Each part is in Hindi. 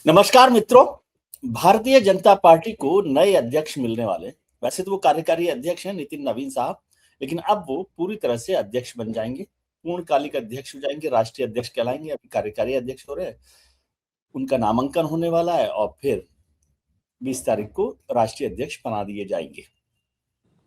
नमस्कार मित्रों। भारतीय जनता पार्टी को नए अध्यक्ष मिलने वाले। वैसे तो वो कार्यकारी अध्यक्ष हैं नितिन नवीन साहब, लेकिन अब वो पूरी तरह से अध्यक्ष बन जाएंगे, पूर्णकालिक अध्यक्ष हो जाएंगे, राष्ट्रीय अध्यक्ष कहलाएंगे। अभी कार्यकारी अध्यक्ष हो रहे हैं, उनका नामांकन होने वाला है और फिर 20 तारीख को राष्ट्रीय अध्यक्ष बना दिए जाएंगे।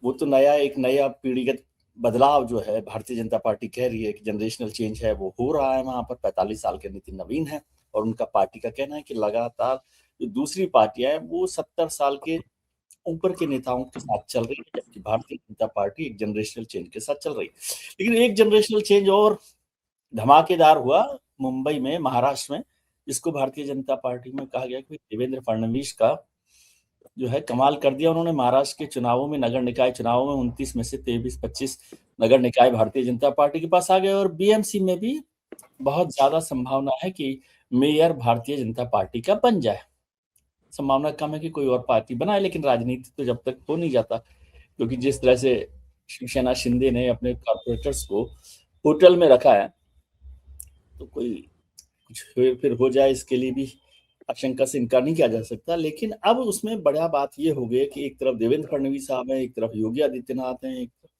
वो तो एक नया पीढ़ीगत बदलाव जो है भारतीय जनता पार्टी कह रही है कि जनरेशनल चेंज है, वो हो रहा है। वहां पर 45 साल के नितिन नवीन है और उनका पार्टी का कहना है कि लगातार जो दूसरी पार्टियां हैं वो 70 साल के ऊपर के नेताओं के साथ चल रही है, जबकि भारतीय जनता पार्टी एक जनरेशनल चेंज के साथ चल रही है। लेकिन एक जनरेशनल चेंज और धमाकेदार हुआ मुंबई में, महाराष्ट्र में, जिसको भारतीय जनता पार्टी में कहा गया कि देवेंद्र फडणवीस का जो है कमाल कर दिया उन्होंने। महाराष्ट्र के चुनावों में, नगर निकाय चुनावों में 29 में से 23-25 नगर निकाय भारतीय जनता पार्टी के पास आ गए और बीएमसी में भी बहुत ज्यादा संभावना है कि मेयर भारतीय जनता पार्टी का बन जाए। संभावना कम है कि कोई और पार्टी बनाए, लेकिन राजनीति तो जब तक हो नहीं जाता, क्योंकि जिस तरह से शिवसेना शिंदे ने अपने कॉर्पोरेटर्स को होटल में रखा है, तो कोई कुछ फिर हो जाए इसके लिए भी आशंका से इनकार नहीं किया जा सकता। लेकिन अब उसमें बड़ा बात यह हो गई कि एक तरफ देवेंद्र फडणवीस साहब हैं, एक तरफ योगी आदित्यनाथ हैं, एक तरफ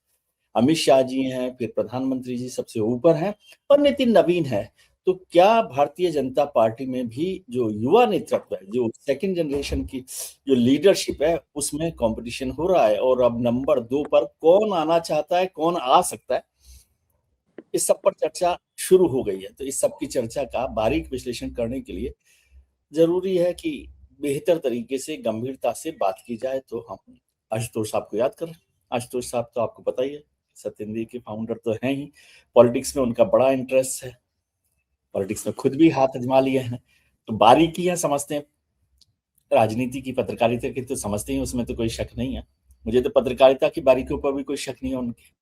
अमित शाह जी हैं, फिर प्रधानमंत्री जी सबसे ऊपर हैं और नितिन नवीन है। तो क्या भारतीय जनता पार्टी में भी जो युवा नेतृत्व है, जो सेकंड जनरेशन की जो लीडरशिप है, उसमें कंपटीशन हो रहा है और अब नंबर 2 पर कौन आना चाहता है, कौन आ सकता है, इस सब पर चर्चा शुरू हो गई है। तो इस सब की चर्चा का बारीक विश्लेषण करने के लिए जरूरी है कि बेहतर तरीके से, गंभीरता से बात की जाए। तो हम आशुतोष साहब को याद कर रहे हैं। आशुतोष साहब तो आपको पता ही है, सत्येंद्र के फाउंडर तो हैं ही, पॉलिटिक्स में उनका बड़ा इंटरेस्ट है, पॉलिटिक्स में खुद भी हाथ आजमा लिए हैं, तो बारीकियां समझते हैं। राजनीति की, पत्रकारिता की तो समझते ही, उसमें तो कोई शक नहीं है। मुझे तो पत्रकारिता की बारीकियों पर भी कोई शक नहीं है उनके।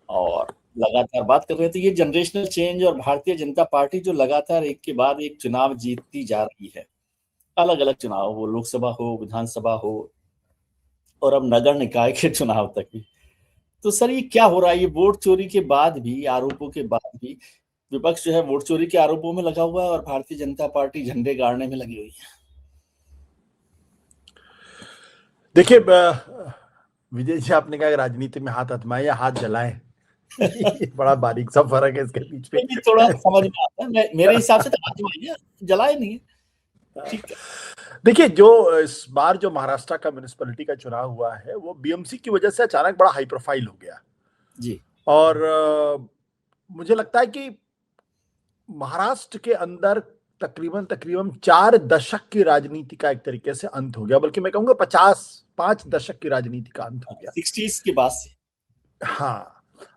और लगातार बात कर रहे थे ये जनरेशनल चेंज और भारतीय जनता पार्टी जो लगातार एक के बाद एक चुनाव जीतती जा रही है, अलग अलग चुनाव हो, लोकसभा हो, विधानसभा हो और अब नगर निकाय के चुनाव तक भी। तो सर ये क्या हो रहा है? ये वोट चोरी के बाद भी, आरोपों के बाद भी विपक्ष जो है वोट चोरी के आरोपों में लगा हुआ है और भारतीय जनता पार्टी झंडे गाड़ने में लगी हुई है। देखिए विजय जी, आपने कहा राजनीति में हाथ आजमाए या हाथ जलाए, ये बड़ा बारीक सा फर्क है इसके बीच में। थोड़ा समझ में आता है, मेरे हिसाब से तो आजमाए, जलाए नहीं। ठीक है। देखिए, जो इस बार जो महाराष्ट्र का म्युनिसिपैलिटी का चुनाव हुआ है, वो बीएमसी की वजह से अचानक बड़ा हाई प्रोफाइल हो गया जी। और मुझे लगता है कि महाराष्ट्र के अंदर तकरीबन 4 दशक की राजनीति का एक तरीके से अंत हो गया, बल्कि मैं कहूंगा 5 दशक की राजनीति का अंत हो गया 60s के बाद से। हाँ,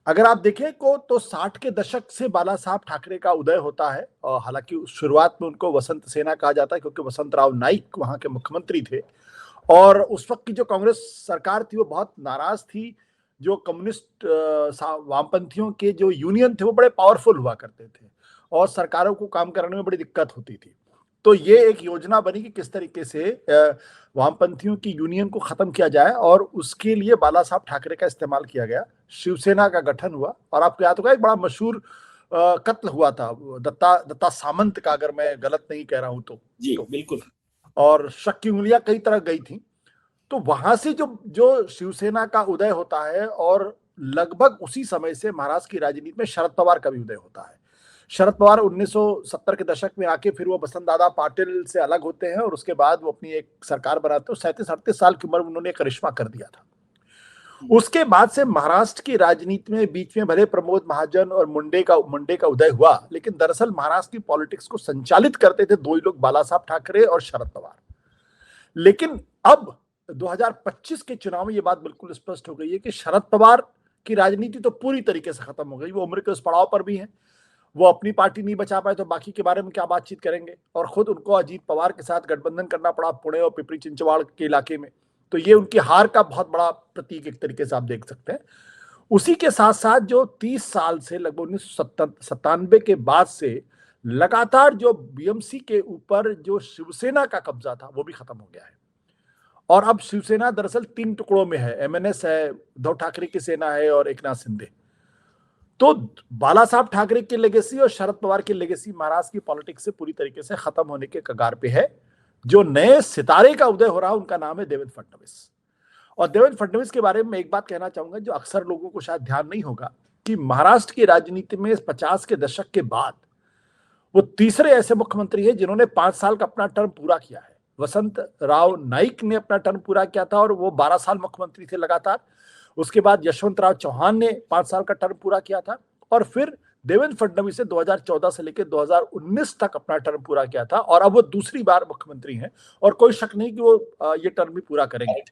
अगर आप देखें को तो 60 के दशक से बाला साहब ठाकरे का उदय होता है। और हालांकि शुरुआत में उनको वसंत सेना कहा जाता है, क्योंकि वसंत राव नाइक वहां के मुख्यमंत्री थे और उस वक्त की जो कांग्रेस सरकार थी वो बहुत नाराज थी। जो कम्युनिस्ट वामपंथियों के जो यूनियन थे वो बड़े पावरफुल हुआ करते थे और सरकारों को काम करने में बड़ी दिक्कत होती थी। तो ये एक योजना बनी कि किस तरीके से वामपंथियों की यूनियन को खत्म किया जाए और उसके लिए बाला साहब ठाकरे का इस्तेमाल किया गया। शिवसेना का गठन हुआ और आपको याद होगा एक बड़ा मशहूर कत्ल हुआ था दत्ता सामंत का, अगर मैं गलत नहीं कह रहा हूं तो। जी बिल्कुल। और शक की उंगलियां कई तरह गई थी। तो वहां से जो शिवसेना का उदय होता है और लगभग उसी समय से महाराष्ट्र की राजनीति में शरद पवार का भी उदय होता है। शरद पवार 1970 के दशक में आके फिर वो बसंत दादा पाटिल से अलग होते हैं और उसके बाद वो अपनी एक सरकार बनाते हैं। 37-38 साल की उम्र में उन्होंने करिश्मा कर दिया था। उसके बाद से महाराष्ट्र की राजनीति में बीच में भले प्रमोद महाजन और मुंडे का उदय हुआ, लेकिन दरअसल महाराष्ट्र की पॉलिटिक्स को संचालित करते थे दो ही लोग, बाला साहब ठाकरे और शरद पवार। लेकिन अब 2025 के चुनाव में ये बात बिल्कुल स्पष्ट हो गई है कि शरद पवार की राजनीति तो पूरी तरीके से खत्म हो गई। वो उम्र के उस पड़ाव पर भी हैं, वो अपनी पार्टी नहीं बचा पाए तो बाकी के बारे में क्या बातचीत करेंगे। और खुद उनको अजीत पवार के साथ गठबंधन करना पड़ा पुणे और पिपरी चिंचवाड़ के इलाके में। तो ये उनकी हार का बहुत बड़ा प्रतीक एक तरीके से आप देख सकते हैं। उसी के साथ साथ जो 30 साल से लगभग 1997 के बाद से लगातार जो बीएमसी के ऊपर जो शिवसेना का कब्जा था वो भी खत्म हो गया है। और अब शिवसेना दरअसल 3 टुकड़ों में है। एमएनएस है, उद्धव ठाकरे की सेना है और एकनाथ शिंदे। तो बाला साहब ठाकरे की लेगेसी और शरद पवार की लेगेसी महाराष्ट्र की पॉलिटिक्स से पूरी तरीके से खत्म होने के कगार पे है। जो नए सितारे का उदय हो रहा है उनका नाम है देवेंद्र फडणवीस। और देवेंद्र फडणवीस के बारे में एक बात कहना चाहूंगा जो अक्सर लोगों को शायद ध्यान नहीं होगा कि महाराष्ट्र की राजनीति में 50 के दशक के बाद वो तीसरे ऐसे मुख्यमंत्री हैं जिन्होंने 5 साल का अपना टर्म पूरा किया है। वसंत राव नाइक ने अपना टर्म पूरा किया था और वो 12 साल मुख्यमंत्री थे लगातार। उसके बाद यशवंत राव चौहान ने 5 साल का टर्म पूरा किया था और फिर देवेंद्र फडणवीस ने 2014 से लेकर 2019 तक अपना टर्म पूरा किया था और अब वो दूसरी बार मुख्यमंत्री हैं और कोई शक नहीं कि वो ये टर्म भी पूरा करेंगे।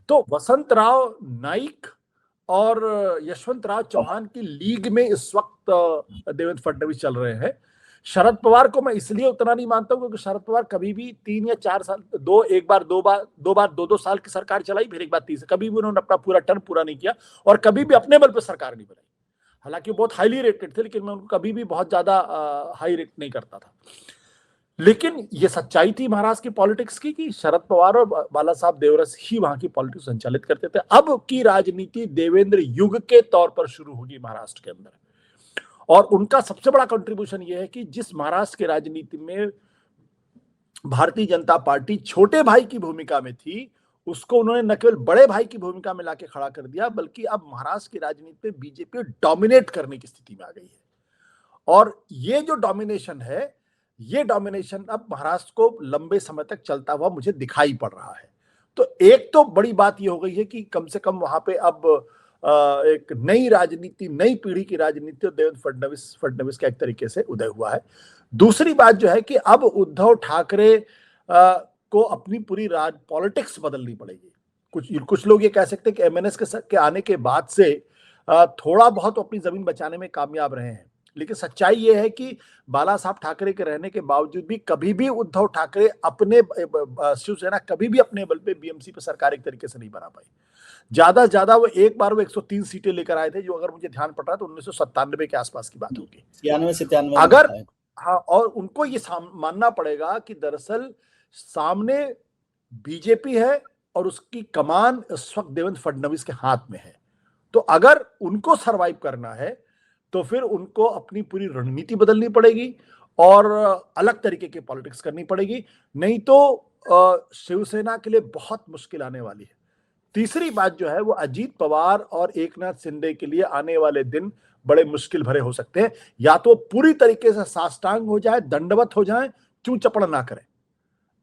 तो वसंत राव नाइक और यशवंत राव चौहान की लीग में इस वक्त देवेंद्र फडणवीस चल रहे हैं। शरद पवार को मैं इसलिए उतना नहीं मानता हूं क्योंकि शरद पवार कभी भी 3 या 4 साल दो साल की सरकार चलाई, फिर एक बार तीसरी, कभी भी उन्होंने अपना पूरा टर्म पूरा नहीं किया और कभी भी अपने बल पर सरकार नहीं बनाई। हालांकि बहुत हाईली रेटेड थे लेकिन मैं उनको कभी भी बहुत ज्यादा हाई रेट नहीं करता था। लेकिन ये सच्चाई थी महाराष्ट्र की पॉलिटिक्स की कि शरद पवार और बाला साहब देवरस ही वहां की पॉलिटिक्स संचालित करते थे। अब की राजनीति देवेंद्र युग के तौर पर शुरू होगी महाराष्ट्र के अंदर और उनका सबसे बड़ा कंट्रीब्यूशन यह है कि जिस महाराष्ट्र की राजनीति में भारतीय जनता पार्टी छोटे भाई की भूमिका में थी उसको उन्होंने न केवल बड़े भाई की भूमिका में लाके खड़ा कर दिया बल्कि अब महाराष्ट्र की राजनीति में बीजेपी डोमिनेट करने की स्थिति में आ गई है। और ये जो डोमिनेशन है ये डोमिनेशन अब महाराष्ट्र को लंबे समय तक चलता हुआ मुझे दिखाई पड़ रहा है। तो एक तो बड़ी बात ये हो गई है कि कम से कम वहां पे अब एक नई राजनीति, नई पीढ़ी की राजनीति देवेंद्र फडणवीस का एक तरीके से उदय हुआ है। दूसरी बात जो है कि अब उद्धव ठाकरे को अपनी पूरी पॉलिटिक्स बदलनी पड़ेगी। कुछ लोग ये कह सकते हैं कि एमएनएस के आने के बाद से थोड़ा बहुत अपनी जमीन बचाने में कामयाब रहे हैं, लेकिन सच्चाई ये है कि बाला साहब ठाकरे के रहने के बावजूद भी कभी भी उद्धव ठाकरे अपने शिवसेना कभी भी अपने बल पे बीएमसी पे सरकार एक तरीके से नहीं बना पाई। ज्यादा वो एक बार वो 103 सीटें लेकर आए थे जो अगर मुझे ध्यान पड़ रहा है तो 1997 के आसपास की बात होगी, 93 अगर हाँ। और उनको ये मानना पड़ेगा कि दरअसल सामने बीजेपी है और उसकी कमान इस वक्त देवेंद्र फडणवीस के हाथ में है। तो अगर उनको सरवाइव करना है तो फिर उनको अपनी पूरी रणनीति बदलनी पड़ेगी और अलग तरीके की पॉलिटिक्स करनी पड़ेगी, नहीं तो शिवसेना के लिए बहुत मुश्किल आने वाली है। तीसरी बात जो है वो अजीत पवार और एकनाथ शिंदे के लिए आने वाले दिन बड़े मुश्किल भरे हो सकते हैं। या तो पूरी तरीके से साष्टांग हो जाए, दंडवत हो जाए, चूं चपड़ ना करें।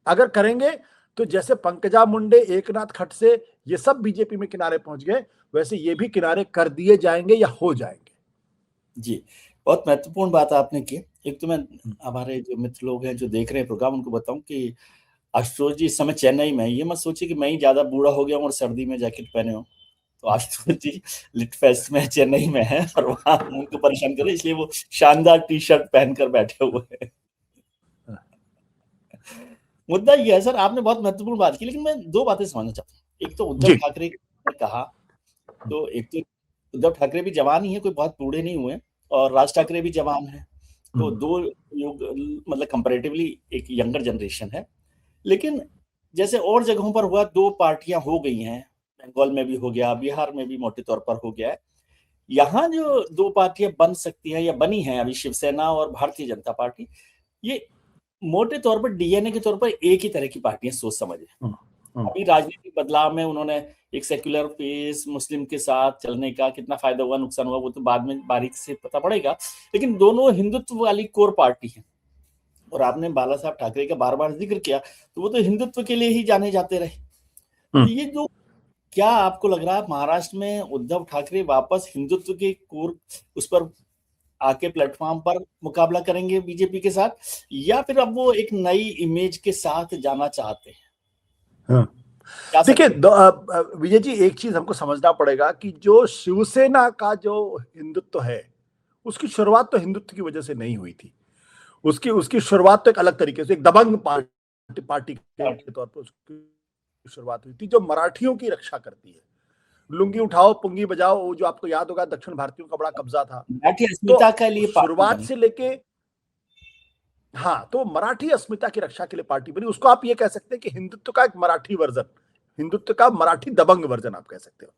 अगर करेंगे तो जैसे पंकजा मुंडे, एकनाथ खड़से ये सब बीजेपी में किनारे पहुंच गए वैसे ये भी किनारे कर दिए जाएंगे या हो जाएंगे। जी, बहुत महत्वपूर्ण बात आपने की। एक तो मैं हमारे जो मित्र लोग हैं जो देख रहे हैं प्रोग्राम उनको बताऊं कि आशुतोष जी इस समय चेन्नई में है। ये मत सोचिए कि मैं ही ज्यादा बूढ़ा हो गया हूं और सर्दी में जैकेट पहने हूं। तो आशुतोष जी लिट फेस्ट में चेन्नई में है और वहां उनको परेशान करे इसलिए वो शानदार टी शर्ट पहनकर बैठे हुए हैं। मुद्दा ये है सर, आपने बहुत महत्वपूर्ण बात की, लेकिन मैं 2 बातें समझना चाहता हूँ। एक तो उद्धव ठाकरे ने कहा, तो एक तो उद्धव ठाकरे भी जवान ही है, कोई बहुत बूढ़े नहीं हुए, और राज ठाकरे भी जवान है, तो 2 लोग मतलब कंपैरेटिवली एक यंगर जनरेशन है। लेकिन जैसे और जगहों पर हुआ 2 पार्टियां हो गई हैं, बंगाल में भी हो गया, बिहार में भी मोटे तौर पर हो गया है। यहाँ जो 2 पार्टियां बन सकती हैं या बनी हैं अभी, शिवसेना और भारतीय जनता पार्टी, ये मोटे तौर पर डीएनए के तौर पर एक ही तरह की पार्टियां सोच समझे। अभी राजनीतिक बदलाव में उन्होंने एक सेक्युलर फेस मुस्लिम के साथ चलने का कितना फायदा हुआ, नुकसान हुआ, वो तो बाद में बारीक से पता पड़ेगा, लेकिन दोनों हिंदुत्व वाली कोर पार्टी है। और आपने बाला साहब ठाकरे का बार बार जिक्र किया, तो वो तो हिंदुत्व के लिए ही जाने जाते रहे। तो ये जो, क्या आपको लग रहा है महाराष्ट्र में उद्धव ठाकरे वापस हिंदुत्व के कोर उस पर आके प्लेटफॉर्म पर मुकाबला करेंगे बीजेपी के साथ, या फिर अब वो एक नई इमेज के साथ जाना चाहते हैं? देखिए विजय जी, एक चीज हमको समझना पड़ेगा कि जो शिवसेना का जो हिंदुत्व है उसकी शुरुआत तो हिंदुत्व की वजह से नहीं हुई थी। उसकी शुरुआत तो एक अलग तरीके से, एक दबंग पार्टी के तौर पर उसकी शुरुआत हुई थी जो मराठियों की रक्षा करती है। लुंगी उठाओ, पुंगी बजाओ, वो जो आपको याद होगा दक्षिण भारतीयों का बड़ा कब्जा था। अस्मिता के लिए शुरुआत से लेके, हाँ, तो मराठी अस्मिता की रक्षा के लिए पार्टी बनी। उसको आप ये कह सकते हैं कि हिंदुत्व का एक मराठी वर्जन, हिंदुत्व का मराठी दबंग वर्जन आप कह सकते हो।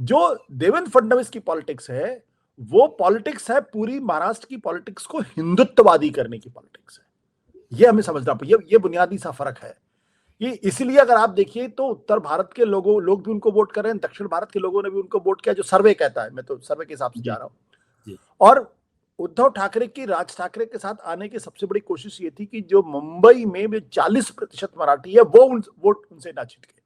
जो देवेंद्र फडणवीस की पॉलिटिक्स है वो पॉलिटिक्स है, पूरी महाराष्ट्र की पॉलिटिक्स को हिंदुत्ववादी करने की पॉलिटिक्स है। ये हमें समझना पड़ेगा, ये बुनियादी सा फर्क है। ये इसलिए अगर आप देखिए तो उत्तर भारत के लोग भी उनको वोट कर रहे हैं, दक्षिण भारत के लोगों ने भी उनको वोट किया, जो सर्वे कहता है, मैं तो सर्वे के हिसाब से जा रहा हूं। और उद्धव ठाकरे की राज ठाकरे के साथ आने की सबसे बड़ी कोशिश ये थी कि जो मुंबई में 40% मराठी है वो वोट उनसे ना छिटके,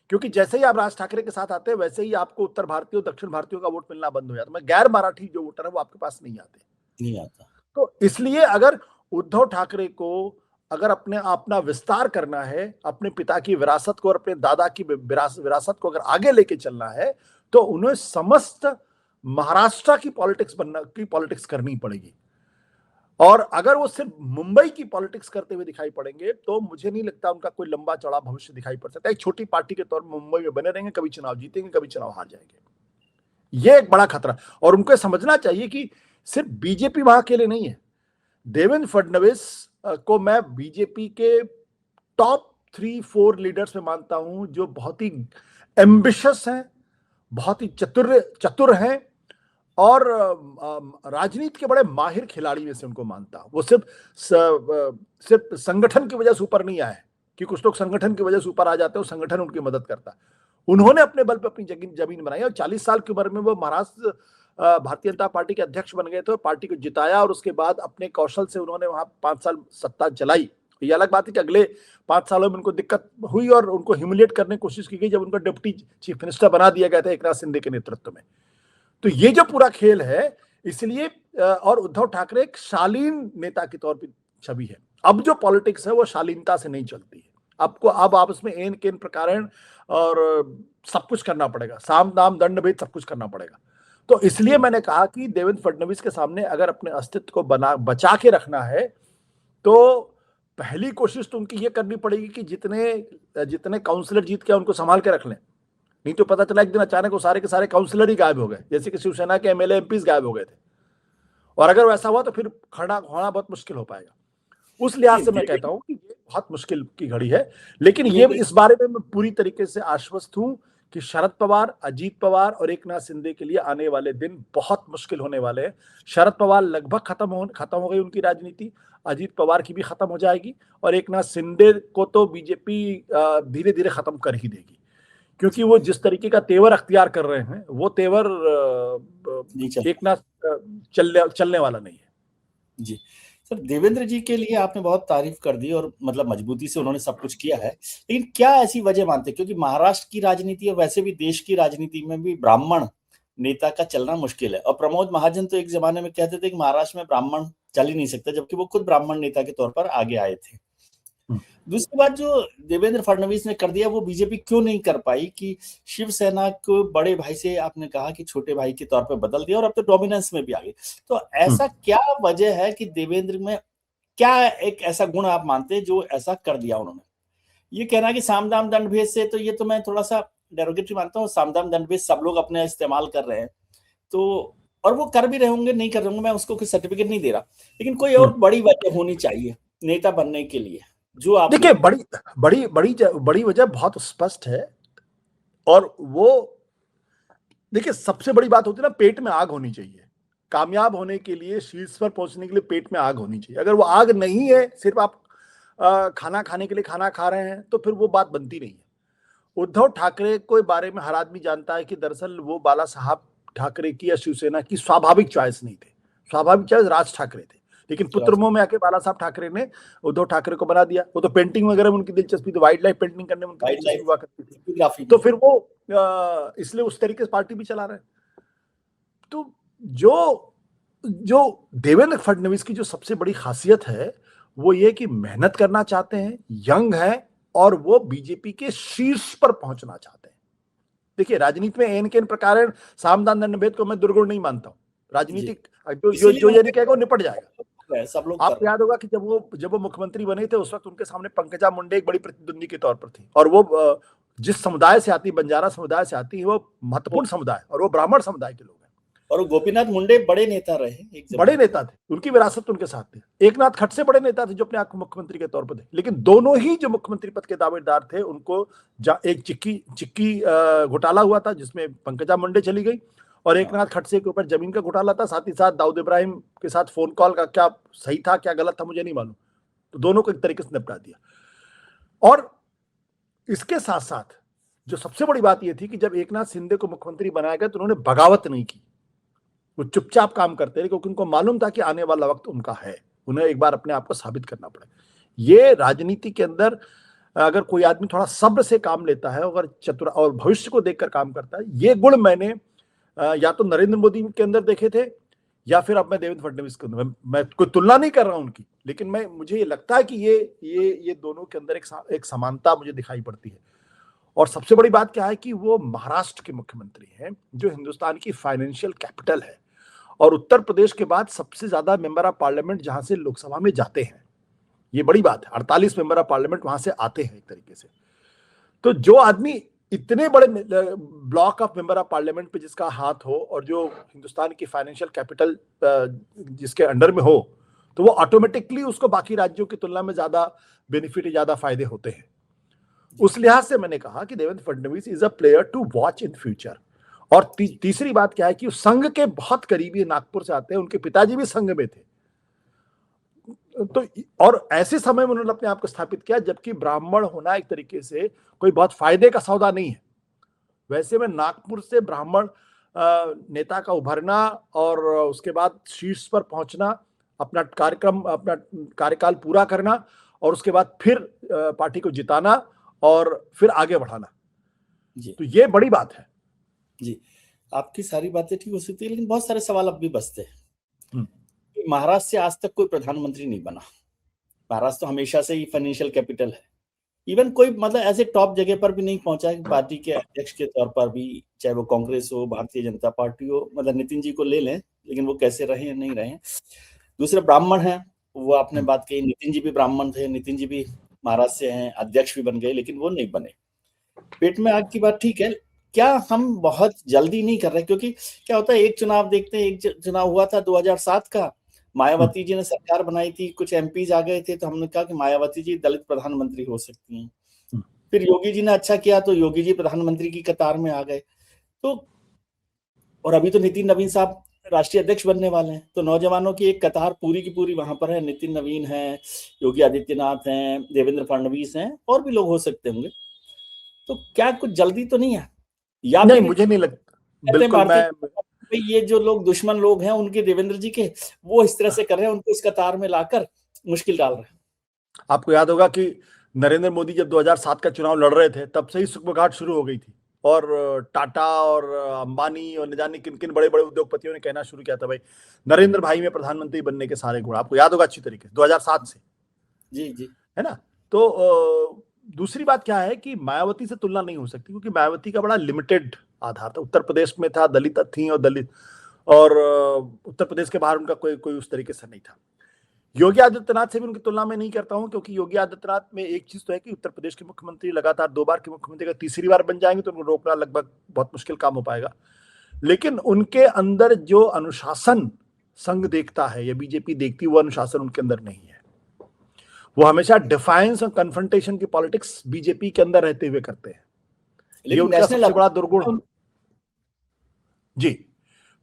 क्योंकि जैसे ही आप राज ठाकरे के साथ आते हैं वैसे ही आपको उत्तर भारतीयों दक्षिण भारतीयों का वोट मिलना बंद हो जाता है। गैर मराठी जो वोटर है वो आपके पास नहीं आता। तो इसलिए अगर उद्धव ठाकरे को अगर अपना विस्तार करना है, अपने पिता की विरासत को और अपने दादा की विरासत को अगर आगे लेके चलना है, तो उन्हें समस्त महाराष्ट्र की पॉलिटिक्स करनी पड़ेगी। और अगर वो सिर्फ मुंबई की पॉलिटिक्स करते हुए दिखाई पड़ेंगे तो मुझे नहीं लगता उनका कोई लंबा चौड़ा भविष्य दिखाई पड़ सकता है। एक छोटी पार्टी के तौर पर मुंबई में बने रहेंगे, कभी चुनाव जीतेंगे, कभी चुनाव हार जाएंगे। ये एक बड़ा खतरा। और उनको समझना चाहिए कि सिर्फ बीजेपी वहां के लिए नहीं है। देवेंद्र फडणवीस को मैं बीजेपी के टॉप 3-4 लीडर्स में मानता हूं, जो बहुत ही एम्बिशियस हैं, बहुत ही चतुर हैं और राजनीति के बड़े माहिर खिलाड़ी में से उनको मानता हूं। वो सिर्फ संगठन की वजह से ऊपर नहीं आए, कि कुछ लोग संगठन की वजह से ऊपर आ जाते हैं, संगठन उनकी मदद करता है। उन्होंने अपने बल पर अपनी जमीन बनाई और 40 साल की उम्र में वो महाराष्ट्र भारतीय जनता पार्टी के अध्यक्ष बन गए थे, पार्टी को जिताया और उसके बाद अपने कौशल से उन्होंने वहां 5 साल सत्ता चलाई। ये अलग बात है कि अगले 5 सालों में उनको दिक्कत हुई और उनको ह्यूमिलिएट करने की कोशिश की गई जब उनको डिप्टी चीफ मिनिस्टर बना दिया गया था एकनाथ शिंदे के नेतृत्व में। तो ये जो पूरा खेल है, इसलिए और उद्धव ठाकरे एक शालीन नेता के तौर पर छवि है। अब जो पॉलिटिक्स है वो शालीनता से नहीं चलती है। आपको अब आपस में एन केन प्रकारण और सब कुछ करना पड़ेगा, साम दाम दंड भेद सब कुछ करना पड़ेगा। तो इसलिए मैंने कहा कि देवेंद्र फडणवीस के सामने अगर अपने अस्तित्व को बचा के रखना है तो पहली कोशिश तो उनकी ये करनी पड़ेगी कि जितने काउंसलर जीत के उनको संभाल के रख लें। नहीं तो पता चला एक दिन अचानक वो सारे के सारे काउंसलर ही गायब हो गए, जैसे कि शिवसेना के एमएलए एमपीज गायब हो गए थे। और अगर वैसा हुआ तो फिर खड़ा होना बहुत मुश्किल हो पाएगा। उस लिहाज से मैं कहता हूं कि ये बहुत मुश्किल की घड़ी है। लेकिन ये इस बारे में मैं पूरी तरीके से आश्वस्त हूं कि शरद पवार, अजीत पवार और एकनाथ शिंदे के लिए आने वाले दिन बहुत मुश्किल होने वाले हैं। शरद पवार लगभग खत्म हो गई उनकी राजनीति, अजीत पवार की भी खत्म हो जाएगी और एकनाथ शिंदे को तो बीजेपी धीरे धीरे खत्म कर ही देगी, क्योंकि वो जिस तरीके का तेवर अख्तियार कर रहे हैं वो तेवर एकनाथ चलने वाला नहीं है। जी सर, देवेंद्र जी के लिए आपने बहुत तारीफ कर दी और मतलब मजबूती से उन्होंने सब कुछ किया है, लेकिन क्या ऐसी वजह मानते हैं? क्योंकि महाराष्ट्र की राजनीति और वैसे भी देश की राजनीति में भी ब्राह्मण नेता का चलना मुश्किल है। और प्रमोद महाजन तो एक जमाने में कहते थे कि महाराष्ट्र में ब्राह्मण चल ही नहीं सकता, जबकि वो खुद ब्राह्मण नेता के तौर पर आगे आए थे। दूसरी बात जो देवेंद्र फडणवीस ने कर दिया वो बीजेपी क्यों नहीं कर पाई कि शिवसेना को बड़े भाई से आपने कहा कि छोटे भाई के तौर पर बदल दिया और अब तो डोमिनेंस में भी आ गई। तो ऐसा क्या वजह है कि देवेंद्र में क्या एक ऐसा गुण आप मानते हैं जो ऐसा कर दिया उन्होंने? ये कहना कि सामदाम दंड भेद से, तो ये तो मैं थोड़ा सा डेरोगेटरी मानता हूँ। सामदाम दंड भेद सब लोग अपने इस्तेमाल कर रहे हैं, तो और वो कर भी रहे होंगे, नहीं कर रहे होंगे, मैं उसको कोई सर्टिफिकेट नहीं दे रहा, लेकिन कोई और बड़ी वजह होनी चाहिए नेता बनने के लिए जो आप देखिए। बड़ी वजह बहुत स्पष्ट है और वो देखिए सबसे बड़ी बात होती है ना, पेट में आग होनी चाहिए। कामयाब होने के लिए, शीर्ष पर पहुंचने के लिए पेट में आग होनी चाहिए। अगर वो आग नहीं है, सिर्फ आप खाना खाने के लिए खाना खा रहे हैं, तो फिर वो बात बनती नहीं है। उद्धव ठाकरे के बारे में हर आदमी जानता है कि दरअसल वो बाला साहब ठाकरे की या शिवसेना की स्वाभाविक चॉइस नहीं थे। स्वाभाविक चॉइस राज ठाकरे थे, लेकिन पुत्रमों में आके बाला साहब ठाकरे ने उद्धव ठाकरे को बना दिया। वो तो पेंटिंग वगैरह में उनकी दिलचस्पी थी, वाइल्ड लाइफ पेंटिंग करने में उनकी दिलचस्पी हुआ करती थी, तो फिर वो इसलिए उस तरीके से पार्टी भी चला रहे। तो जो देवेंद्र फडणवीस की जो सबसे बड़ी खासियत है वो ये कि मेहनत करना चाहते हैं, यंग है और वो बीजेपी के शीर्ष पर पहुंचना चाहते हैं। देखिए राजनीति में एन केन प्रकार सामदान दंड भेद को मैं दुर्गुण नहीं मानता हूँ। राजनीतिक जो ये कहेगा वो निपट जाएगा। सब लोग आपको याद होगा कि जब वो मुख्यमंत्री बने थे उस वक्त उनके सामने पंकजा मुंडे एक बड़ी प्रतिद्वंदी के तौर पर थी, और वो जिस समुदाय से आती, बंजारा समुदाय से आती है, वो महत्वपूर्ण समुदाय और वो ब्राह्मण समुदाय के लोग हैं। और गोपीनाथ मुंडे बड़े नेता रहे, बड़े नेता थे, उनकी विरासत उनके साथ थी। एकनाथ खड़से बड़े नेता थे जो अपने आप को मुख्यमंत्री के तौर पर थे, लेकिन दोनों ही जो मुख्यमंत्री पद के दावेदार थे उनको एक चिक्की घोटाला हुआ था जिसमें पंकजा मुंडे चली गई, और एकनाथ खड़से के ऊपर जमीन का घोटाला था, साथ ही साथ दाऊद इब्राहिम के साथ फोन कॉल का क्या सही था क्या गलत था मुझे नहीं मालूम, तो दोनों को एक तरीके से निपटा दिया। और इसके साथ साथ जो सबसे बड़ी बात यह थी कि जब एकनाथ शिंदे को मुख्यमंत्री बनाया गया तो उन्होंने बगावत नहीं की, वो चुपचाप काम करते रहे, क्योंकि उनको मालूम था कि आने वाला वक्त उनका है, उन्हें एक बार अपने आप को साबित करना पड़े। ये राजनीति के अंदर अगर कोई आदमी थोड़ा सब्र से काम लेता है, अगर चतुर और भविष्य को देखकर काम करता है, ये गुण मैंने या तो नरेंद्र मोदी के अंदर देखे थे या फिर अब मैं देवेंद्र फडणवीस के अंदर, मैं कोई तुलना नहीं कर रहा हूं उनकी, लेकिन मुझे ये लगता है कि ये दोनों के अंदर एक समानता मुझे दिखाई पड़ती है। और सबसे बड़ी बात क्या है कि वो महाराष्ट्र के मुख्यमंत्री हैं, जो हिंदुस्तान की फाइनेंशियल कैपिटल है, और उत्तर प्रदेश के बाद सबसे ज्यादा मेंबर ऑफ पार्लियामेंट जहां से लोकसभा में जाते हैं, ये बड़ी बात है। 48 मेंबर ऑफ पार्लियामेंट वहां से आते हैं एक तरीके से। तो जो आदमी इतने बड़े block of member of parliament पे जिसका हाथ हो, और जो हिंदुस्तान की फाइनेंशियल कैपिटल जिसके अंडर में हो, तो वो ऑटोमेटिकली उसको बाकी राज्यों की तुलना में ज्यादा बेनिफिट, ज्यादा फायदे होते हैं। उस लिहाज से मैंने कहा कि Devendra Fadnavis is a player to watch in future. और तीसरी बात क्या है कि संघ के बहुत करीबी नागपुर से आते हैं, उनके पिताजी भी संघ में थे, तो और ऐसे समय में उन्होंने अपने आप को स्थापित किया, जबकि ब्राह्मण होना एक तरीके से कोई बहुत फायदे का सौदा नहीं है। वैसे में नागपुर से ब्राह्मण नेता का उभरना और उसके बाद शीर्ष पर पहुंचना, अपना कार्यकाल पूरा करना, और उसके बाद फिर पार्टी को जिताना और फिर आगे बढ़ाना, तो ये बड़ी बात है। जी, आपकी सारी बातें ठीक हो सकती है, लेकिन बहुत सारे सवाल अब भी बचते हैं। महाराष्ट्र से आज तक कोई प्रधानमंत्री नहीं बना। महाराष्ट्र तो हमेशा से ही फाइनेंशियल कैपिटल है। इवन कोई मतलब ऐसे टॉप जगह पर भी नहीं पहुंचा है पार्टी के अध्यक्ष के तौर पर भी, चाहे वो कांग्रेस हो, भारतीय जनता पार्टी हो। मतलब नितिन जी को ले लें, लेकिन वो कैसे रहे नहीं रहे। दूसरे ब्राह्मण हैं, वो आपने बात कही, नितिन जी भी ब्राह्मण थे, नितिन जी भी महाराष्ट्र से हैं, अध्यक्ष भी बन गए, लेकिन वो नहीं बने। पेट में आग की बात ठीक है, क्या हम बहुत जल्दी नहीं कर रहे? क्योंकि क्या होता है, एक चुनाव देखते हैं, एक चुनाव हुआ था 2007 का, मायावती जी ने सरकार बनाई थी, कुछ एमपीज आ गए थे, तो हमने कहा कि मायावती जी दलित प्रधानमंत्री हो सकती हैं। फिर योगी जी ने अच्छा किया तो योगी जी प्रधानमंत्री की कतार में आ गए। तो और अभी तो नितिन नवीन साहब राष्ट्रीय अध्यक्ष बनने वाले हैं, तो नौजवानों की एक कतार पूरी की पूरी वहां पर है। नितिन नवीन है, योगी आदित्यनाथ हैं, देवेंद्र फडणवीस हैं, और भी लोग हो सकते होंगे। तो क्या कुछ जल्दी तो नहीं है? या नहीं, मुझे नहीं लगता। बिल्कुल, ये जो लोग दुश्मन लोग हैं उनके, देवेंद्र जी के, वो इस तरह से कर रहे हैं, उनको इस कतार में लाकर मुश्किल डाल रहे हैं। आपको याद होगा कि नरेंद्र मोदी जब 2007 का चुनाव लड़ रहे थे, तब से ही सुखबघाट शुरू हो गई थी, और टाटा और अंबानी और न जाने किन किन बड़े बड़े उद्योगपतियों ने कहना शुरू किया था, भाई नरेंद्र भाई में प्रधानमंत्री बनने के सारे गुण। आपको याद होगा अच्छी तरीके से 2007 से। जी जी, है ना। तो दूसरी बात क्या है कि मायावती से तुलना नहीं हो सकती, क्योंकि मायावती का बड़ा लिमिटेड आधार था। उत्तर प्रदेश में था, दलित थी, और उत्तर प्रदेश के बाहर उनका कोई उस तरीके से नहीं था। योगी आदित्यनाथ से भी उनकी तुलना में नहीं करता हूं, क्योंकि योगी आदित्यनाथ में एक चीज तो है कि उत्तर प्रदेश के मुख्यमंत्री लगातार 2 बार के मुख्यमंत्री, अगर तीसरी बार बन जाएंगे तो उनको रोकना लगभग बहुत मुश्किल काम हो पाएगा। लेकिन उनके अंदर जो अनुशासन संघ देखता है या बीजेपी देखती है, वो अनुशासन उनके अंदर नहीं है। वो हमेशा डिफाइंस और कन्फ्रंटेशन की पॉलिटिक्स बीजेपी के अंदर रहते हुए करते हैं। ये उनका सबसे बड़ा दुर्गुण जी।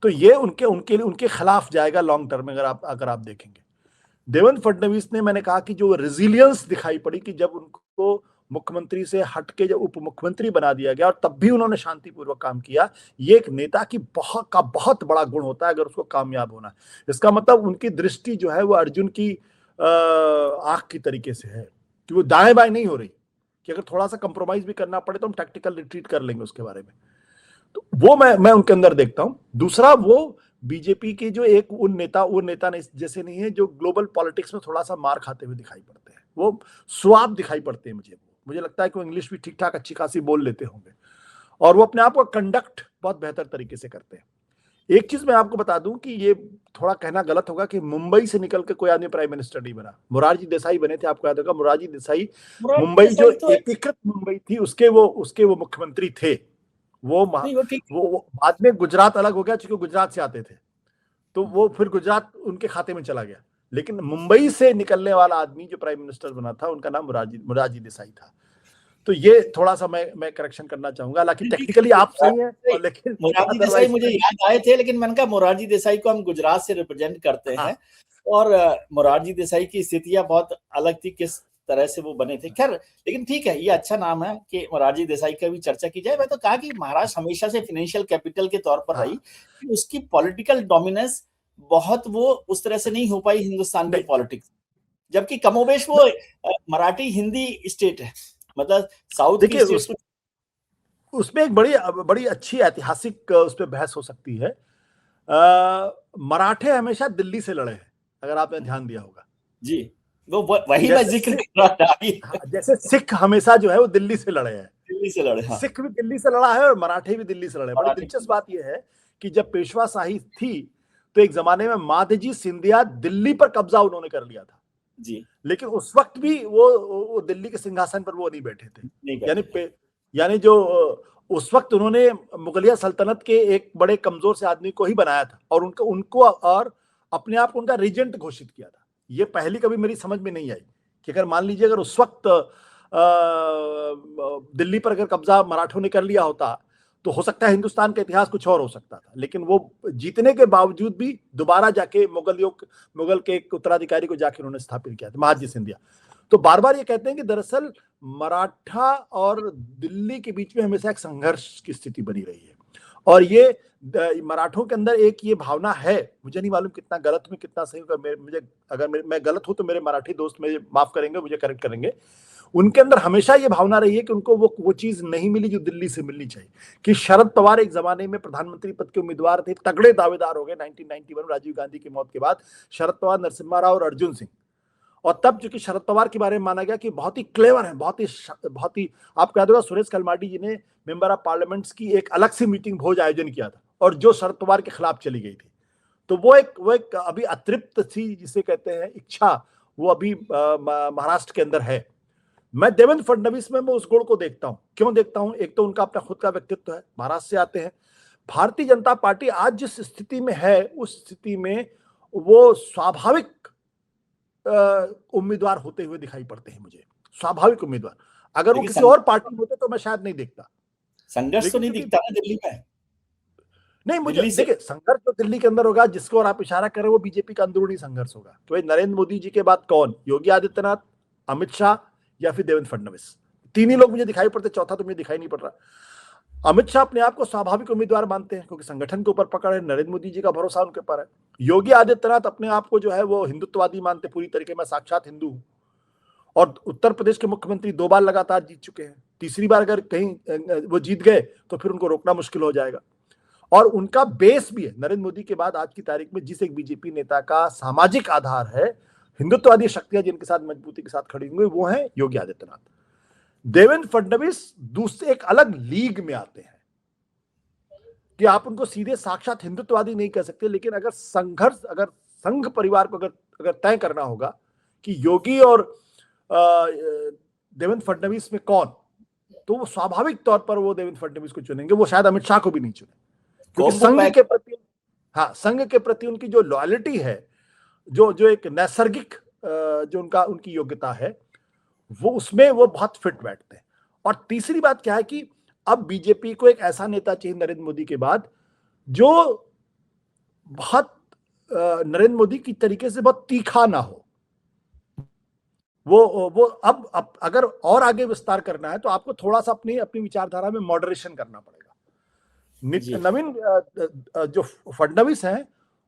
तो ये उनके खिलाफ जाएगा लॉन्ग टर्म में, अगर आप देखेंगे। देवेंद्र फडणवीस ने, मैंने कहा कि जो रेजिलियंस दिखाई पड़ी कि जब उनको मुख्यमंत्री से हटके जब उप मुख्यमंत्री बना दिया गया, और तब भी उन्होंने शांतिपूर्वक काम किया, ये एक नेता की बहुत बड़ा गुण होता है अगर उसको कामयाब होना है। इसका मतलब उनकी दृष्टि जो है वो अर्जुन की आंख की तरीके से है, कि वो दाएं बाएं नहीं हो रही, कि अगर थोड़ा सा कंप्रोमाइज भी करना पड़े तो हम टैक्टिकल रिट्रीट कर लेंगे उसके बारे में। तो वो मैं उनके अंदर देखता हूं। दूसरा, वो बीजेपी के जो वो नेता जैसे नहीं है, जो ग्लोबल पॉलिटिक्स में थोड़ा सा मार खाते हुए दिखाई पड़ते हैं। वो स्वाब दिखाई पड़ते हैं मुझे लगता है कि वो इंग्लिश भी ठीक ठाक अच्छी खासी बोल लेते होंगे, और वो अपने आप को कंडक्ट बहुत बेहतर तरीके से करते हैं। एक चीज मैं आपको बता दूं कि ये थोड़ा कहना गलत होगा कि मुंबई से निकल के कोई आदमी प्राइम मिनिस्टर नहीं बना। मोरारजी देसाई बने थे, आपको याद होगा। मोरारजी देसाई मुंबई जो एकीकृत मुंबई थी, उसके वो मुख्यमंत्री थे। वो बाद में गुजरात अलग हो गया, क्योंकि गुजरात से आते थे, तो वो फिर गुजरात उनके खाते में चला गया। लेकिन मुंबई से निकलने वाला आदमी जो प्राइम मिनिस्टर बना था, उनका नाम मोरारजी देसाई था। तो ये थोड़ा सा मैं करेक्शन करना चाहूंगा। हालांकि टेक्निकली आप सही हैं, और लेकिन मोरारजी देसाई मुझे याद आए थे, लेकिन मैंने कहा मोरारजी देसाई को हम गुजरात से रिप्रेजेंट करते हैं, और मोरारजी देसाई की स्थितियां बहुत अलग थी, किस तरह से वो बने थे। खैर, लेकिन ठीक है, ये अच्छा नाम है कि मोरारजी देसाई का भी चर्चा की जाए। मैं तो कहा कि महाराष्ट्र हमेशा से फाइनेंशियल कैपिटल के तौर पर रही, कि उसकी पॉलिटिकल डोमिनेंस बहुत वो उस तरह से नहीं हो पाई हिंदुस्तान के पॉलिटिक्स, जबकि कमोबेश वो मराठी हिंदी स्टेट है, मतलब साउथ की स्टेट्स को। उसमें एक बड़ी अच्छी ऐतिहासिक उस पर बहस हो सकती है। मराठे हमेशा दिल्ली से लड़े हैं, अगर आपने ध्यान दिया होगा जी, वो वही मैं जिक्र कर रहा था। जैसे सिख हमेशा जो है वो दिल्ली से लड़े हैं, दिल्ली से लड़े, हाँ। सिख भी दिल्ली से लड़ा है और मराठे भी दिल्ली से लड़े। बड़ी दिलचस्प बात यह है कि जब पेशवा शाही थी तो एक जमाने में माधजी सिंधिया दिल्ली पर कब्जा उन्होंने कर लिया था जी, लेकिन उस वक्त भी वो दिल्ली के सिंहासन पर वो नहीं बैठे थे। यानी जो उस वक्त उन्होंने मुगलिया सल्तनत के एक बड़े कमजोर से आदमी को ही बनाया था, और उनको और अपने आप को उनका रीजेंट घोषित किया था। ये पहली कभी मेरी समझ में नहीं आई कि अगर मान लीजिए अगर उस वक्त दिल्ली पर अगर कब्जा मराठों ने कर लिया होता तो हो सकता है हिंदुस्तान का इतिहास कुछ और हो सकता था। लेकिन वो जीतने के बावजूद भी दोबारा जाके मुगल के एक उत्तराधिकारी को जाके उन्होंने स्थापित किया था, महादजी सिंधिया। तो बार बार ये कहते हैं कि दरअसल मराठा और दिल्ली के बीच में हमेशा एक संघर्ष की स्थिति बनी रही है, और ये मराठों के अंदर एक ये भावना है, मुझे नहीं मालूम कितना गलत में कितना सही होगा, मुझे अगर मैं गलत हूं तो मेरे मराठी दोस्त मुझे माफ करेंगे, मुझे करेक्ट करेंगे। उनके अंदर हमेशा ये भावना रही है कि उनको वो चीज नहीं मिली जो दिल्ली से मिलनी चाहिए। कि शरद पवार एक जमाने में प्रधानमंत्री पद के उम्मीदवार थे, तगड़े दावेदार हो गए 1991 राजीव गांधी की मौत के बाद। शरद पवार, नरसिम्हा राव और अर्जुन सिंह। और तब चूंकि शरद पवार के बारे में माना गया कि बहुत ही क्लेवर है, बहुत ही आपको याद होगा सुरेश कलमाडी जी ने मेंबर ऑफ पार्लियामेंट्स की एक अलग से मीटिंग भोज आयोजन किया था, और जो शरद पवार के खिलाफ चली गई थी। तो वो एक अभी अतृप्त सी जिसे कहते हैं इच्छा, वो अभी महाराष्ट्र के अंदर है। मैं देवेंद्र फडणवीस में उस गुण को देखता हूं। क्यों देखता हूं? एक तो उनका अपना खुद का व्यक्तित्व है, महाराष्ट्र से आते हैं। भारतीय जनता पार्टी आज जिस स्थिति में है उस स्थिति में वो स्वाभाविक उम्मीदवार होते हुए दिखाई पड़ते हैं मुझे, स्वाभाविक उम्मीदवार। अगर वो किसी और पार्टी होते तो मैं शायद नहीं देखता। संघर्ष तो नहीं दिखता ना दिल्ली में। नहीं, मुझे देखिए संघर्ष तो दिल्ली के अंदर होगा, जिसको और आप इशारा कर रहे हो वो बीजेपी का अंदरूनी संघर्ष होगा। तो नरेंद्र मोदी जी के बाद कौन? योगी आदित्यनाथ, अमित शाह या फिर देवेंद्र फडणवीस। तीन ही लोग मुझे दिखाई पड़ते, चौथा तो मुझे दिखाई नहीं पड़ रहा। अमित शाह अपने आप को स्वाभाविक उम्मीदवार मानते हैं क्योंकि संगठन के ऊपर पकड़ है, नरेंद्र मोदी जी का भरोसा उनके ऊपर है। योगी आदित्यनाथ अपने आप को जो है वो हिंदुत्ववादी मानते, पूरी तरीके में साक्षात हिंदू हूं। और उत्तर प्रदेश के मुख्यमंत्री 2 बार लगातार जीत चुके हैं, तीसरी बार अगर कहीं वो जीत गए तो फिर उनको रोकना मुश्किल हो जाएगा। और उनका बेस भी है, नरेंद्र मोदी के बाद आज की तारीख में जिस एक बीजेपी नेता का सामाजिक आधार है, हिंदुत्ववादी शक्तियां जिनके साथ मजबूती के साथ खड़ी होंगी, वो है योगी आदित्यनाथ। देवेंद्र फडणवीस दूसरे एक अलग लीग में आते हैं कि आप उनको सीधे साक्षात हिंदुत्ववादी नहीं कह सकते, लेकिन अगर संघर्ष, अगर संघ परिवार को अगर तय करना होगा कि योगी और देवेंद्र फडणवीस में कौन, तो वो स्वाभाविक तौर पर वो देवेंद्र फडणवीस को चुनेंगे, वो शायद अमित शाह को भी नहीं चुने। क्योंकि संघ के प्रति उनकी जो लॉयल्टी है, जो एक नैसर्गिक जो उनकी योग्यता है, वो उसमें वो बहुत फिट बैठते हैं। और तीसरी बात क्या है कि अब बीजेपी को एक ऐसा नेता चाहिए नरेंद्र मोदी के बाद जो बहुत नरेंद्र मोदी की तरीके से बहुत तीखा ना हो। वो अब अगर और आगे विस्तार करना है तो आपको थोड़ा सा अपनी विचारधारा में मॉडरेशन करना पड़ेगा। नवीन जो फडणवीस हैं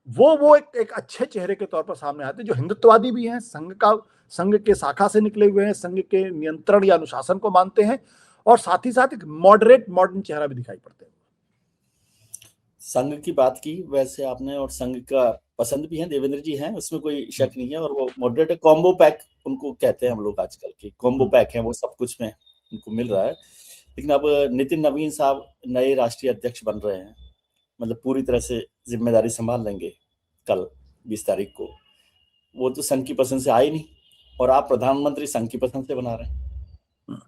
वो एक अच्छे चेहरे के तौर पर सामने आते हैं, जो हिंदुत्ववादी भी हैं, संघ के शाखा से निकले हुए हैं, संघ के नियंत्रण या अनुशासन को मानते हैं, और साथ ही साथ एक मॉडर्न चेहरा भी दिखाई पड़ते हैं। संघ की बात की वैसे आपने, और संघ का पसंद भी है, देवेंद्र जी हैं, उसमें कोई शक नहीं है। और वो मॉडरेट कॉम्बो पैक उनको कहते हैं हम लोग आजकल के, कॉम्बो पैक है, वो सब कुछ में उनको मिल रहा है। लेकिन अब नितिन नवीन साहब नए राष्ट्रीय अध्यक्ष बन रहे हैं, मतलब पूरी तरह से जिम्मेदारी संभाल लेंगे कल 20 तारीख को। वो तो संघ की पसंद से आए नहीं, और आप प्रधानमंत्री संघ की पसंद से बना रहे हैं।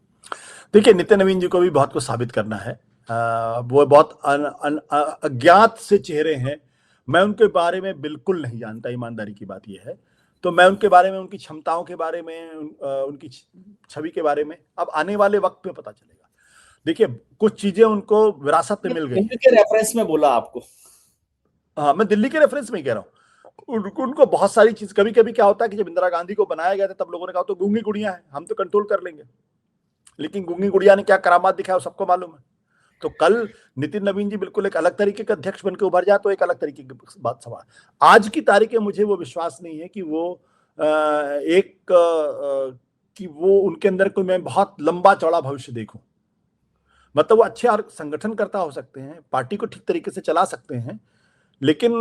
देखिए, नितिन नवीन जी को भी बहुत कुछ साबित करना है। वो बहुत अज्ञात से चेहरे हैं, मैं उनके बारे में बिल्कुल नहीं जानता, ईमानदारी की बात यह है। तो मैं उनके बारे में, उनकी क्षमताओं के बारे में, उनकी छवि के बारे में अब आने वाले वक्त पे पता चलेगा। देखिए, कुछ चीजें उनको विरासत में मिल गई दिल्ली के रेफरेंस में बोला आपको। हाँ, मैं दिल्ली के रेफरेंस में ही कह रहा हूँ। उनको बहुत सारी चीज, कभी कभी क्या होता है कि जब इंदिरा गांधी को बनाया गया था तब लोगों ने कहा तो गूंगी गुड़िया है, हम तो कंट्रोल कर लेंगे, लेकिन गूंगी गुड़िया ने क्या करामात दिखाया सबको मालूम है। तो कल नितिन नवीन जी बिल्कुल एक अलग तरीके का अध्यक्ष बनकर उभर जाए तो एक अलग तरीके की बात सवाल। आज की तारीख में मुझे वो विश्वास नहीं है कि वो कि वो उनके अंदर कोई मैं बहुत लंबा चौड़ा भविष्य देखूं। मतलब वो अच्छे संगठनकर्ता हो सकते हैं, पार्टी को ठीक तरीके से चला सकते हैं, लेकिन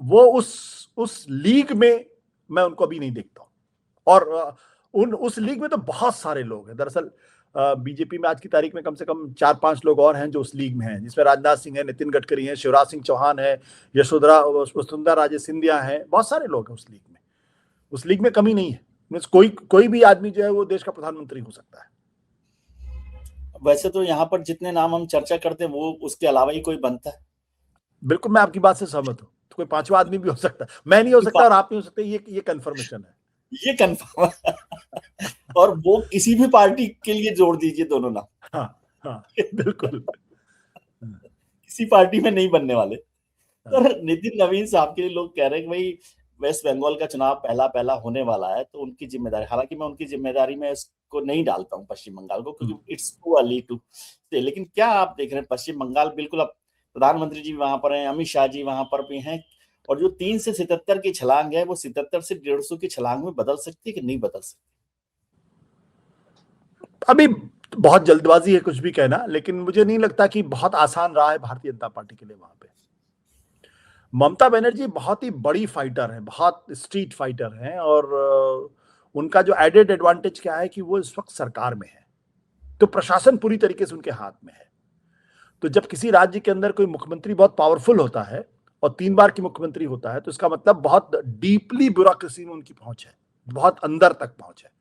वो उस लीग में मैं उनको अभी नहीं देखता हूं। और उस लीग में तो बहुत सारे लोग हैं। दरअसल बीजेपी में आज की तारीख में कम से कम 4-5 लोग और हैं जो उस लीग में हैं, जिसमें राजनाथ सिंह है, नितिन गडकरी है, शिवराज सिंह चौहान है, वसुंधरा राजे सिंधिया है, बहुत सारे लोग हैं उस लीग में। उस लीग में कमी नहीं है। कोई भी आदमी जो है वो देश का प्रधानमंत्री हो सकता है। वैसे तो यहाँ पर जितने नाम हम चर्चा करते हैं वो उसके अलावा ही कोई बनता है। बिल्कुल, मैं आपकी बात से सहमत हूँ। तो कोई पांचवा आदमी भी हो सकता है, मैं नहीं हो सकता और आप नहीं हो सकते, ये कंफर्मेशन है, ये कंफर्म। और वो किसी भी पार्टी के लिए जोड़ दीजिए दोनों नाम। हाँ हाँ बिल्कुल। किसी पार्टी में नहीं बनने वाले। और नितिन नवीन साहब के लिए लोग कह रहे हैं कि भाई वेस्ट बंगाल का चुनाव पहला पहला होने वाला है तो उनकी जिम्मेदारी, हालांकि मैं उनकी जिम्मेदारी में इसको नहीं डालता हूँ पश्चिम बंगाल को, क्योंकि इट्स टू अर्ली टू से। लेकिन क्या आप देख रहे हैं पश्चिम बंगाल बिल्कुल, अब प्रधानमंत्री जी वहां पर हैं, अमित शाह जी वहां पर भी हैं, और जो 3 से 77 की छलांग है वो 77 से 150 की छलांग में बदल सकती है कि नहीं बदल सकती? अभी बहुत जल्दबाजी है कुछ भी कहना, लेकिन मुझे नहीं लगता कि बहुत आसान रहा है भारतीय जनता पार्टी के लिए वहां पे। ममता बनर्जी बहुत ही बड़ी फाइटर है, बहुत स्ट्रीट फाइटर हैं, और उनका जो एडेड एडवांटेज क्या है कि वो इस वक्त सरकार में है, तो प्रशासन पूरी तरीके से उनके हाथ में है। तो जब किसी राज्य के अंदर कोई मुख्यमंत्री बहुत पावरफुल होता है और 3 बार की मुख्यमंत्री होता है, तो इसका मतलब बहुत डीपली ब्यूरोक्रेसी में उनकी पहुंच है, बहुत अंदर तक पहुंच है,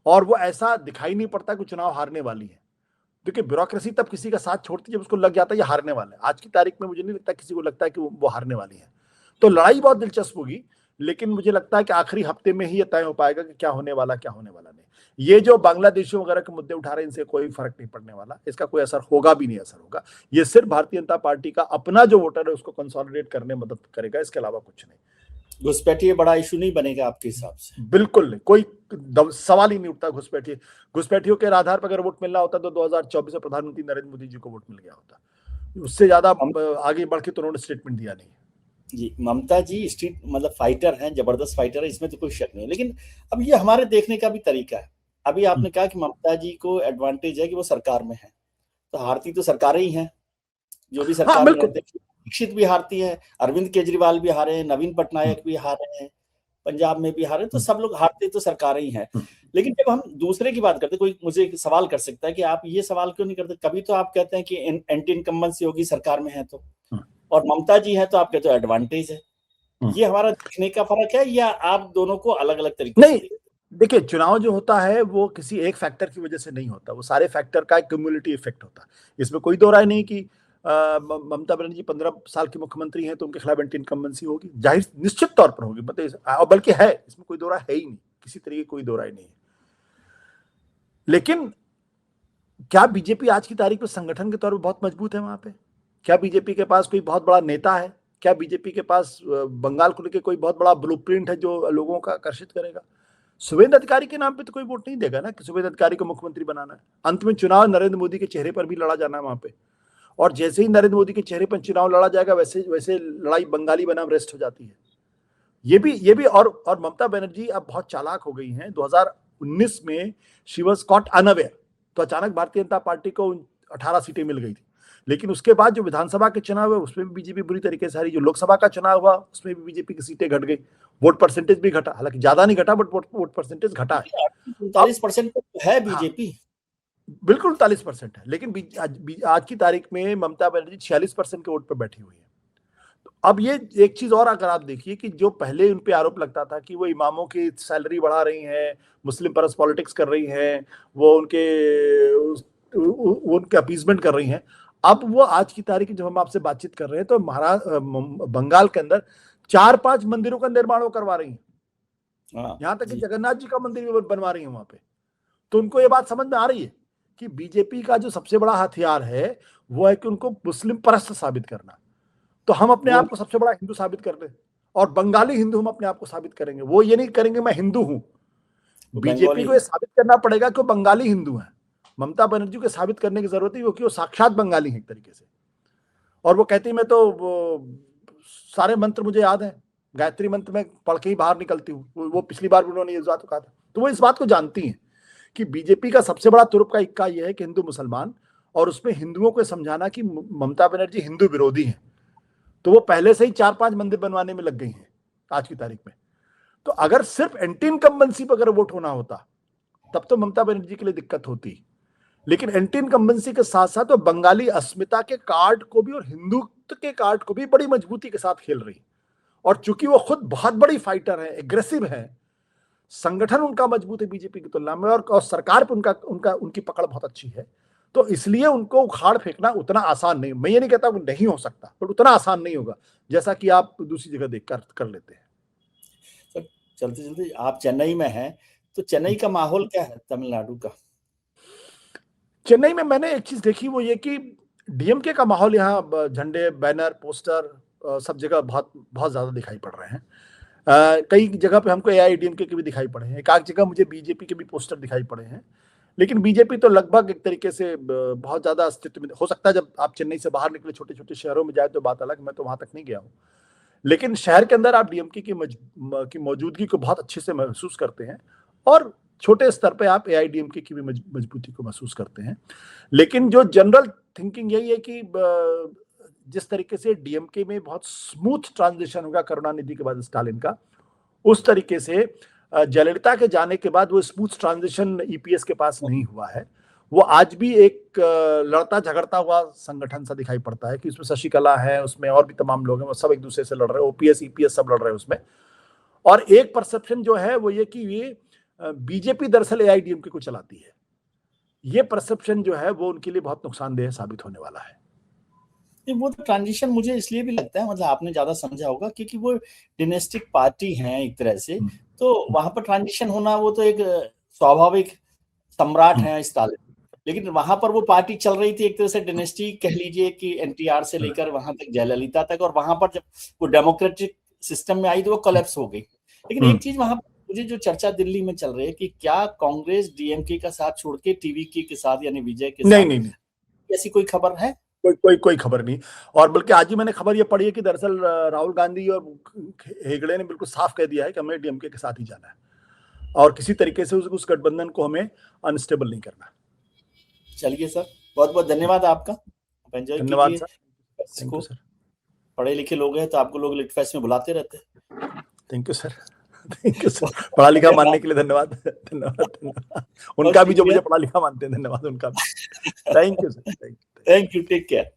और वो ऐसा दिखाई नहीं पड़ता कि चुनाव हारने वाली है। देखिए, ब्यूरोक्रेसी तब किसी का साथ छोड़ती है जब उसको लग जाता है ये हारने वाला है। आज की तारीख में मुझे नहीं लगता किसी को लगता है कि वो हारने वाली है। तो लड़ाई बहुत दिलचस्प होगी, लेकिन मुझे लगता है कि आखिरी हफ्ते में ही ये तय हो पाएगा कि क्या होने वाला, क्या होने वाला नहीं। ये जो बांग्लादेशियों वगैरह के मुद्दे उठा रहे हैं, इनसे कोई फर्क नहीं पड़ने वाला, इसका कोई असर होगा भी नहीं, असर होगा। ये सिर्फ भारतीय जनता पार्टी का अपना जो वोटर है उसको कंसोलिडेट करने में मदद करेगा, इसके अलावा कुछ नहीं। घुसपैठिए बड़ा इशू नहीं बनेगा आपके हिसाब से? बिल्कुल नहीं, कोई सवाल ही नहीं उठता। घुसपैठियों के आधार पर अगर वोट मिलना होता तो 2024 में प्रधानमंत्री नरेंद्र मोदी जी को वोट मिल गया होता। उससे ज्यादा आगे बढ़ के तो उन्होंने स्टेटमेंट दिया नहीं जी। ममता जी स्ट्रीट मतलब फाइटर हैं, जबरदस्त फाइटर है, इसमें तो कोई शक नहीं है। लेकिन अब ये हमारे देखने का भी तरीका है। अभी आपने कहा कि ममता जी को एडवांटेज है कि वो सरकार में है, तो हारती तो सरकारें ही हैं, जो भी सरकार में रहते हैं। दीक्षित भी हारती है, अरविंद केजरीवाल भी हारे हैं, नवीन पटनायक भी हारे हैं, पंजाब में भी हारे, तो सब लोग हारते तो सरकारें ही हैं। लेकिन जब हम दूसरे की बात करते, कोई मुझे एक सवाल कर सकता है कि आप ये सवाल क्यों नहीं करते? कभी तो आप कहते हैं कि एंटी इनकम्बेंसी होगी सरकार में है तो, और ममता जी है तो आप कहते हो एडवांटेज है। ये हमारा देखने का फर्क है या आप दोनों को अलग अलग तरीके से? देखिए, चुनाव जो होता है वो किसी एक फैक्टर की वजह से नहीं होता, वो सारे फैक्टर का एक क्यूमुलेटिव इफेक्ट होता है। इसमें कोई दो राय नहीं कि ममता बनर्जी 15 साल की मुख्यमंत्री हैं तो उनके खिलाफ एंटी इनकम्बेंसी होगी, जाहिर निश्चित तौर पर होगी, मतलब बल्कि है, इसमें कोई दो राय है ही नहीं, किसी तरीके कोई दो राय नहीं है। लेकिन क्या बीजेपी आज की तारीख में संगठन के तौर पर बहुत मजबूत है वहां पे? क्या बीजेपी के पास कोई बहुत बड़ा नेता है? क्या बीजेपी के पास बंगाल को लेकर कोई बहुत बड़ा ब्लूप्रिंट है जो लोगों का आकर्षित करेगा? शुभेंदु अधिकारी के नाम पे तो कोई वोट नहीं देगा ना कि शुभेंदु अधिकारी को मुख्यमंत्री बनाना है। अंत में चुनाव नरेंद्र मोदी के चेहरे पर भी लड़ा जाना है वहां पे, और जैसे ही नरेंद्र मोदी के चेहरे पर चुनाव लड़ा जाएगा वैसे वैसे लड़ाई बंगाली बनाम रेस्ट हो जाती है। ये भी और ममता बनर्जी अब बहुत चालाक हो गई हैं। 2019 में शी वाज कॉट अनअवेयर, तो अचानक भारतीय जनता पार्टी को 18 सीटें मिल गई थी। लेकिन उसके बाद जो विधानसभा के चुनाव हुए उसमें भी बीजेपी बुरी तरीके से हारी, जो लोकसभा का चुनाव हुआ उसमें भी बीजेपी की सीटें घट गई, वोट परसेंटेज भी घटा, हालांकि ज्यादा नहीं घटा बट वोट परसेंटेज घटा है। 39% है बीजेपी। हाँ, बिल्कुल 39% है, लेकिन आज की तारीख में ममता बनर्जी 46% के वोट पर बैठी हुई है। तो अब ये एक चीज और अगर आप देखिए कि जो पहले उन पे आरोप लगता था कि वो इमामों की सैलरी बढ़ा रही हैं, मुस्लिम परस पॉलिटिक्स कर रही हैं, वो उनके अपीजमेंट कर रही हैं, अब वो आज की तारीख जब हम आपसे बातचीत कर रहे हैं तो बंगाल के अंदर 4-5 मंदिरों का निर्माण वो करवा रही है, हाँ, यहां तक कि जी। जगन्नाथ जी का मंदिर भी बनवा रही है वहां पे। तो उनको ये बात समझ में आ रही है कि बीजेपी का जो सबसे बड़ा हथियार है वो है कि उनको मुस्लिम परस्त साबित करना। तो हम अपने वो आप को सबसे बड़ा हिंदू साबित कर लें और बंगाली हिंदू हम अपने आप को साबित करेंगे। वो ये नहीं करेंगे मैं हिंदू हूं, बीजेपी बंगाली को ये साबित करना पड़ेगा कि वो बंगाली हिंदू है। ममता बनर्जी को साबित करने की जरूरत है क्योंकि वो साक्षात बंगाली है एक तरीके से। और वो कहती मैं तो सारे मंत्र मुझे याद है, गायत्री मंत्र में पढ़ के ही बाहर निकलती हूँ। वो पिछली बार भी उन्होंने इस बात को कहा था। तो वो इस बात को जानती हैं कि बीजेपी का सबसे बड़ा तुरुप का इक्का यह है कि हिंदू मुसलमान, और उसमें हिंदुओं को समझाना कि ममता बनर्जी हिंदू विरोधी है। तो वो पहले से ही 4-5 मंदिर बनवाने में लग गई हैं आज की तारीख में। तो अगर सिर्फ एंटी इनकम्बेंसी पर अगर वोट होना होता तब तो ममता बनर्जी के लिए दिक्कत होती, लेकिन एंटी इनकम्बेंसी के साथ साथ वो बंगाली अस्मिता के कार्ड को भी और हिंदुत्व के कार्ड को भी बड़ी मजबूती के साथ खेल रही। और चूंकि वो खुद बहुत बड़ी फाइटर है, एग्रेसिव है, संगठन उनका मजबूत है बीजेपी की तुलना में, और सरकार पर उनका उनका उनकी पकड़ बहुत अच्छी है, तो इसलिए उनको उखाड़ फेंकना उतना आसान नहीं। मैं ये नहीं कहता वो नहीं हो सकता, पर उतना आसान नहीं होगा जैसा कि आप दूसरी जगह देख कर लेते हैं। सर, चलते चलते आप चेन्नई में हैं, तो चेन्नई का माहौल क्या है तमिलनाडु का? चेन्नई में मैंने एक चीज देखी, वो ये कि डीएमके का माहौल यहाँ झंडे, बैनर, पोस्टर सब जगह बहुत बहुत ज्यादा दिखाई पड़ रहे हैं। कई जगह पे हमको एआईडीएमके के भी दिखाई पड़े हैं, एक आध जगह मुझे बीजेपी के भी पोस्टर दिखाई पड़े हैं। लेकिन बीजेपी तो लगभग एक तरीके से बहुत ज्यादा अस्तित्व में हो सकता है। जब आप चेन्नई से बाहर निकले छोटे छोटे शहरों में जाए तो बात अलग, मैं तो वहां तक नहीं गया हूँ। लेकिन शहर के अंदर आप डीएमके की मौजूदगी को बहुत अच्छे से महसूस करते हैं, और छोटे स्तर पे आप एआईडीएमके की भी मजबूती को महसूस करते हैं। लेकिन जो जनरल थिंकिंग यही है कि जिस तरीके से डीएमके में बहुत स्मूथ ट्रांजिशन होगा करुणानिधि के बाद स्टालिन का, उस तरीके से जयललिता के जाने के बाद वो स्मूथ ट्रांजिशन ईपीएस के पास नहीं हुआ है। वो आज भी एक लड़ता झगड़ता हुआ संगठन सा दिखाई पड़ता है कि उसमें शशिकला है, उसमें और भी तमाम लोग हैं, वो सब एक दूसरे से लड़ रहे हैं, ओपीएस ईपीएस सब लड़ रहे हैं उसमें। और एक परसेप्शन जो है वो ये कि ये बीजेपी दरअसल एआईडीएमके को चलाती है। ये परसेप्शन जो है वो उनके लिए बहुत नुकसानदेह साबित होने वाला है। वो तो ट्रांजिशन मुझे इसलिए भी लगता है, मतलब आपने ज्यादा समझा होगा, क्योंकि वो डिनेस्टिक पार्टी है एक तरह से, तो वहां पर ट्रांजिशन होना वो तो एक स्वाभाविक, सम्राट है स्टालिन, लेकिन वहां पर वो पार्टी चल रही थी एक तरह से डिनेस्टी कह लीजिए कि एनटीआर से लेकर वहां तक जयललिता तक, और वहां पर जब वो डेमोक्रेटिक सिस्टम में आई तो वो कोलैप्स हो गई। लेकिन एक चीज वहां मुझे जो चर्चा दिल्ली में चल रही है कि क्या कांग्रेस डीएमके का साथ छोड़ के टीवीके के साथ यानी विजय के साथ, नहीं, ऐसी कोई खबर है? कोई खबर नहीं। और बल्कि आज ही मैंने खबर ये पढ़ी है कि दरअसल राहुल गांधी और हेगड़े ने बिल्कुल साफ कह दिया है कि हमें डीएमके के साथ ही जाना है, और किसी तरीके से उस गठबंधन को हमें अनस्टेबल नहीं करना। चलिए सर, बहुत बहुत धन्यवाद आपका, धन्यवाद सर। Thank you sir. पढ़े लिखे लोग हैं तो आपको लोग लिटफेस्ट में बुलाते रहते हैं। Thank you sir. Thank you sir. पढ़ा लिखा मानने के लिए धन्यवाद। धन्यवाद उनका भी, जो मुझे पढ़ा लिखा मानते हैं, धन्यवाद उनका भी। Thank you sir. Thank you, take care.